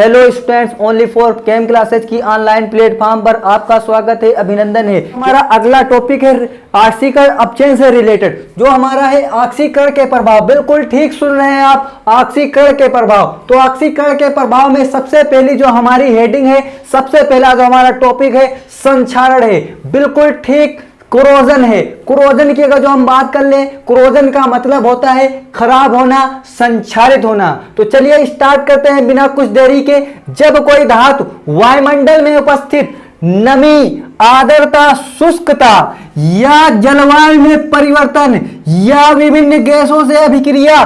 Hello students, only for came classes की online platform पर आपका स्वागत है, अभिनंदन है। हमारा अगला टॉपिक है आक्सीकरण अपचयन से रिलेटेड, जो हमारा है आक्सीकरण के प्रभाव। बिल्कुल ठीक सुन रहे हैं आप, आक्सीकरण के प्रभाव। तो आक्सीकरण के प्रभाव में सबसे पहली जो हमारी हेडिंग है, सबसे पहला जो हमारा टॉपिक है संक्षारण है। बिल्कुल ठीक, क्रोजन है। क्रोजन की अगर जो हम बात कर ले, क्रोजन का मतलब होता है खराब होना, संक्षारित होना। तो चलिए स्टार्ट करते हैं बिना कुछ देरी के। जब कोई धातु वायुमंडल में उपस्थित नमी, आर्द्रता, शुष्कता या जलवायु में परिवर्तन या विभिन्न गैसों से अभिक्रिया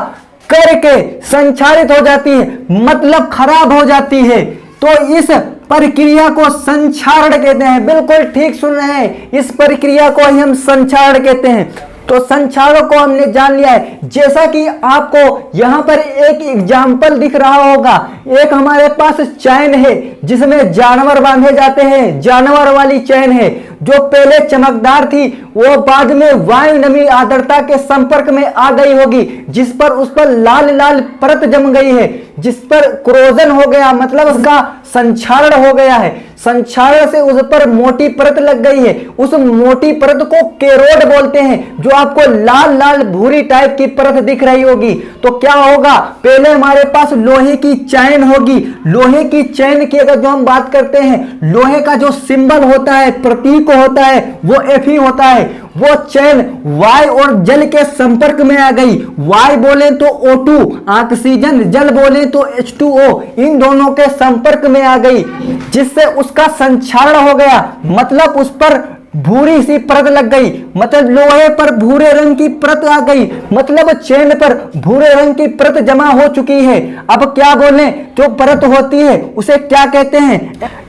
करके संक्षारित हो जाती है, मतलब खराब हो जाती है, तो इस प्रक्रिया को संक्षारण कहते हैं। बिल्कुल ठीक सुन रहे हैं, इस प्रक्रिया को ही हम संक्षारण कहते हैं। तो संक्षारण को हमने जान लिया है। जैसा कि आपको यहां पर एक एग्जाम्पल दिख रहा होगा, एक हमारे पास चैन है जिसमें जानवर बांधे जाते हैं, जानवर वाली चैन है जो पहले चमकदार थी, वो बाद में वायु नमी आर्द्रता के संपर्क में आ गई होगी, जिस पर उस पर लाल लाल परत जम गई है, जिस पर क्रोजन हो गया, मतलब उसका संक्षारण हो गया है। संक्षारण से उस पर मोटी परत लग गई है, उस मोटी परत को केरोड बोलते हैं, जो आपको लाल लाल भूरी टाइप की परत दिख रही होगी। तो क्या होगा, पहले हमारे पास लोहे की चैन होगी। लोहे की चैन की अगर जो हम बात करते हैं, लोहे का जो सिंबल होता है, प्रतीक होता है, वो Fe होता है। वो चैन वायु और जल के संपर्क में आ गई। वायु बोले तो O2 ऑक्सीजन, जल बोले तो H2O, इन दोनों के संपर्क में आ गई, जिससे उसका संक्षारण हो गया, मतलब उस पर भूरी सी परत लग गई, मतलब लोहे पर भूरे रंग की परत आ गई, मतलब चैन पर भूरे रंग की परत जमा हो चुकी है। अब क्या बोले, जो परत होती है उसे क्या कहते हैं,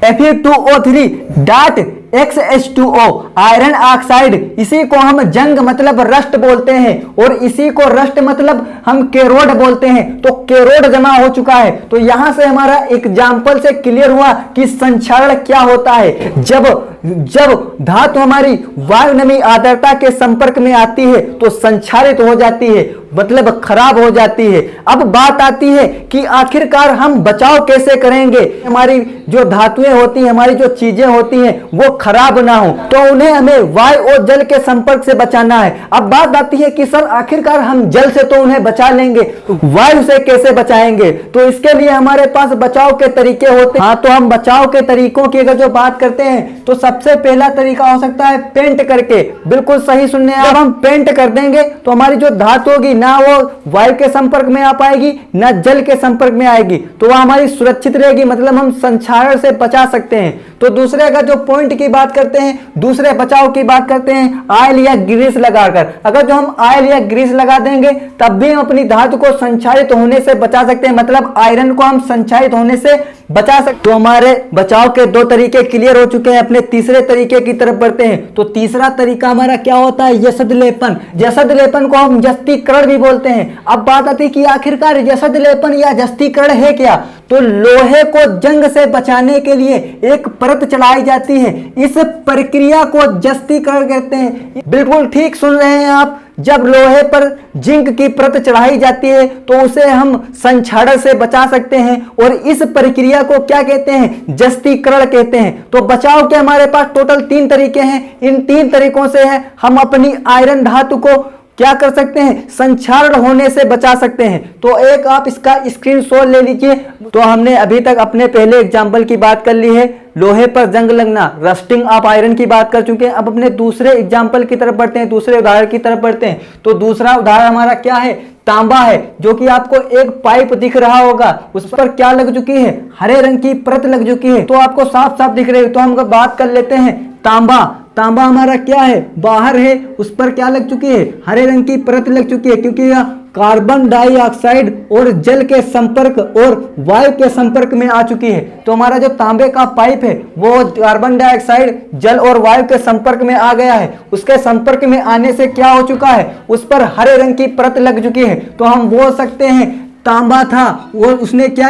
Fe2O3 dot XH2O iron oxide. इसी को हम जंग मतलब रस्ट बोलते हैं, और इसी को रस्ट मतलब हम केरोड बोलते हैं। तो केरोड जमा हो चुका है। तो यहां से हमारा एग्जाम्पल से क्लियर हुआ कि संक्षारण क्या होता है। जब धातु हमारी वायु नमी आर्द्रता के संपर्क में आती है तो संक्षारित हो जाती है, मतलब खराब हो जाती है। अब बात आती है कि आखिरकार हम बचाव कैसे करेंगे, हमारी जो धातुएं होती हैं, हमारी जो चीजें होती हैं, वो खराब ना हो, तो उन्हें हमें वायु और जल के संपर्क से बचाना है। अब बात आती है कि सर आखिरकार हम जल से तो उन्हें बचा लेंगे, वायु से कैसे बचाएंगे। तो इसके लिए हमारे पास बचाव के तरीके होते हैं। हाँ, तो हम बचाव के तरीकों की अगर जो बात करते हैं, तो सबसे पहला तरीका हो सकता है पेंट करके। बिल्कुल सही सुनने, जब हम पेंट कर देंगे तो हमारी जो धातु होगी ना वो वायु के संपर्क में आ पाएगी, ना जल के संपर्क में आएगी, तो वह हमारी सुरक्षित रहेगी, मतलब हम संक्षारण से बचा सकते हैं। तो दूसरे अगर जो पॉइंट की बात करते हैं, दूसरे बचाव की बात करते हैं, ऑयल या ग्रीस लगाकर। अगर जो हम ऑयल या ग्रीस लगा देंगे तब भी हम अपनी धातु को संक्षारित होने से बचा सकते हैं, मतलब आयरन को हम संक्षारित होने से बचा सकते। तो हमारे बचाव के दो तरीके क्लियर हो चुके हैं। अपने तीसरे तरीके की तरफ बढ़ते हैं। तो तीसरा तरीका हमारा क्या होता है, यशद लेपन। यशद लेपन को हम जस्तीकरण भी बोलते हैं। अब बात आती है कि आखिरकार यशद लेपन या जस्तीकरण है क्या। तो लोहे को जंग से बचाने के लिए एक परत चढ़ाई जाती है, इस प्रक्रिया को जस्तीकरण कहते हैं। बिल्कुल ठीक सुन रहे हैं आप, जब लोहे पर जिंक की परत चढ़ाई जाती है तो उसे हम संक्षारण से बचा सकते हैं, और इस प्रक्रिया को क्या कहते हैं, जस्तीकरण कहते हैं। तो बचाव के हमारे पास टोटल 3 तरीके हैं। इन 3 तरीकों से है हम अपनी आयरन धातु को क्या कर सकते हैं, संक्षारण होने से बचा सकते हैं। तो एक आप इसका स्क्रीनशॉट ले लीजिए। तो हमने अभी तक अपने पहले एग्जाम्पल की बात कर ली है, लोहे पर जंग लगना, रस्टिंग ऑफ आयरन की बात कर चुके हैं। अब अपने दूसरे एग्जाम्पल की तरफ बढ़ते हैं, दूसरे उदाहरण की तरफ बढ़ते हैं। तो दूसरा उदाहरण हमारा क्या है, तांबा है, जो कि आपको एक पाइप दिख रहा होगा, उस पर क्या लग चुकी है, हरे रंग की परत लग चुकी है, तो आपको साफ साफ दिख रही है। तो हम बात कर लेते हैं तांबा। तांबा हमारा क्या है, बाहर है, उस पर क्या लग चुकी है, हरे रंग की परत लग चुकी है, क्योंकि यह कार्बन डाइऑक्साइड और जल के संपर्क और वायु के संपर्क में आ चुकी है। तो हमारा जो तांबे का पाइप है वो कार्बन डाइऑक्साइड, जल और वायु के संपर्क में आ गया है। उसके संपर्क में आने से क्या हो चुका है, उस पर हरे रंग की परत लग चुकी है। तो हम बोल सकते हैं तांबा था, वो उसने क्या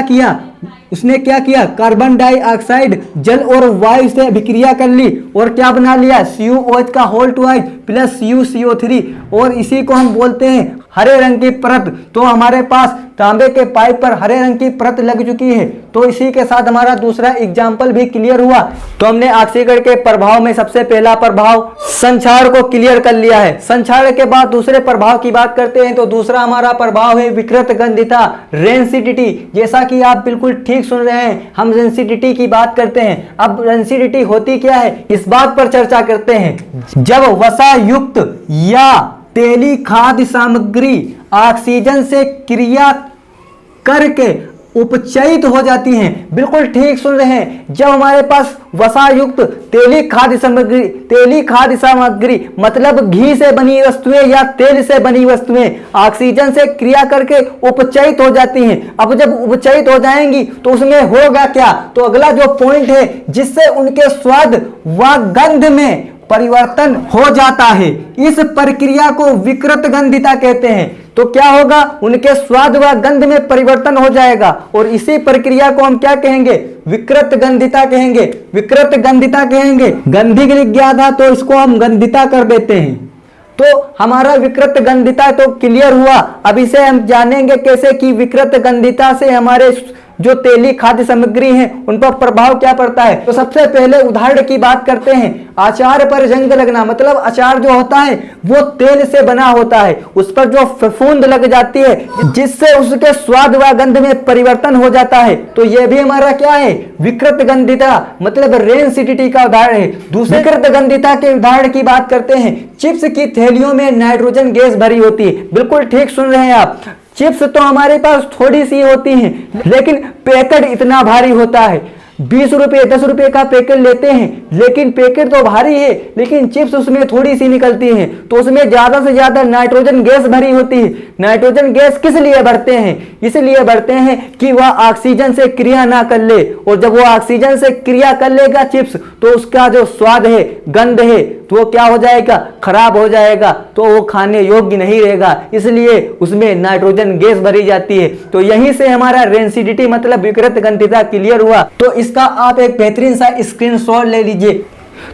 किया, कार्बन डाइऑक्साइड, जल और वायु से अभिक्रिया कर ली और क्या बना लिया, CuOH का होल 2 प्लस CuCO3, और इसी को हम बोलते हैं हरे रंग की परत, तो हमारे पास तांबे के पाइप पर हरे रंग की परत लग चुकी है। तो इसी के साथ हमारा दूसरा एग्जाम्पल भी क्लियर हुआ। तो हमने ऑक्सीकरण के प्रभाव में सबसे पहला प्रभाव संक्षारण को क्लियर कर लिया है। संक्षारण के बाद दूसरे प्रभाव की बात करते हैं। तो दूसरा हमारा प्रभाव है विकृत गंधिता, रेंसिडिटी। जैसा कि आप बिल्कुल ठीक सुन रहे हैं, हम रेंसिडिटी की बात करते हैं। अब रेंसिडिटी होती क्या है, इस बात पर चर्चा करते हैं। जब वसा युक्त या तेली खाद्य सामग्री ऑक्सीजन से क्रिया करके उपचयित हो जाती हैं। बिल्कुल ठीक सुन रहे हैं, जब हमारे पास वसा युक्त तेली खाद्य सामग्री मतलब घी से बनी वस्तुएं या तेल से बनी वस्तुएं ऑक्सीजन से क्रिया करके उपचयित हो जाती हैं। अब जब उपचयित हो जाएंगी तो उसमें होगा क्या, तो अगला जो पॉइंट है जिससे उनके स्वाद व गंध में परिवर्तन हो जाता है, इस प्रक्रिया को विकृत गंधिता कहते हैं। तो क्या होगा, उनके स्वाद व गंध में परिवर्तन हो जाएगा और इसी प्रक्रिया को हम क्या कहेंगे, विकृत गंधिता कहेंगे। विकृत गंधिता कहेंगे, गंधी लिख गया था तो इसको हम गंधिता कर देते हैं। तो हमारा विकृत गंधिता तो क्लियर हुआ। अब इसे हम जानेंगे कैसे कि विकृत गंधिता से हमारे जो तेली खाद्य सामग्री है उन पर प्रभाव क्या पड़ता है। तो सबसे पहले उदाहरण की बात करते हैं। अचार पर जंग लगना, मतलब अचार जो होता है वो तेल से बना होता है, उस पर जो फफूंद लग जाती है जिससे उसके स्वाद व गंध में परिवर्तन हो जाता है। तो ये भी हमारा क्या है, विकृत गंधिता मतलब रेंसिडिटी का उदाहरण है। दूसरे विकृत गंधिता के उदाहरण की बात करते हैं। चिप्स की थैलियों में नाइट्रोजन गैस भरी होती है। बिल्कुल ठीक सुन रहे हैं आप, चिप्स तो हमारे पास थोड़ी सी होती हैं, लेकिन पैकेट इतना भारी होता है। 20 रुपए 10 रुपए का पैकेट लेते हैं, लेकिन पैकेट तो भारी है, लेकिन चिप्स उसमें थोड़ी सी निकलती हैं, तो उसमें ज्यादा से ज्यादा नाइट्रोजन गैस भरी होती है। नाइट्रोजन गैस किस लिए बढ़ते हैं, इसलिए बढ़ते हैं कि वह ऑक्सीजन से क्रिया ना कर ले, और जब वो ऑक्सीजन से क्रिया कर लेगा चिप्स, तो उसका जो स्वाद है, गंध है, तो वो क्या हो जाएगा, खराब हो जाएगा, तो वो खाने योग्य नहीं रहेगा, इसलिए उसमें नाइट्रोजन गैस भरी जाती है। तो यहीं से हमारा रेंसिडिटी मतलब विकृत गंधिता क्लियर हुआ। तो इसका आप एक बेहतरीन सा स्क्रीनशॉट ले लीजिए।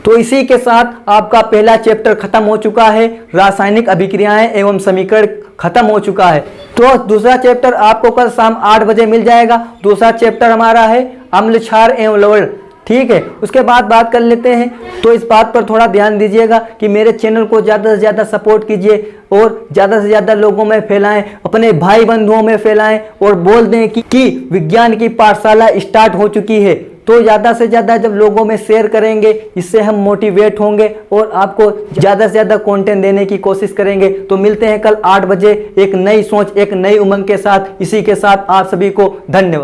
तो इसी के साथ आपका पहला चैप्टर खत्म हो चुका है, रासायनिक अभिक्रियाएं एवं समीकरण खत्म हो चुका है। तो दूसरा चैप्टर आपको कल शाम 8 बजे मिल जाएगा। दूसरा चैप्टर हमारा है अम्ल क्षार एवं लवण, ठीक है। उसके बाद बात कर लेते हैं। तो इस बात पर थोड़ा ध्यान दीजिएगा कि मेरे चैनल को ज़्यादा से ज़्यादा सपोर्ट कीजिए और ज़्यादा से ज़्यादा लोगों में फैलाएं, अपने भाई बंधुओं में फैलाएं और बोल दें कि विज्ञान की पाठशाला स्टार्ट हो चुकी है। तो ज़्यादा से ज़्यादा जब लोगों में शेयर करेंगे, इससे हम मोटिवेट होंगे और आपको ज़्यादा से ज़्यादा कंटेंट देने की कोशिश करेंगे। तो मिलते हैं कल 8 बजे एक नई सोच, एक नई उमंग के साथ। इसी के साथ आप सभी को धन्यवाद।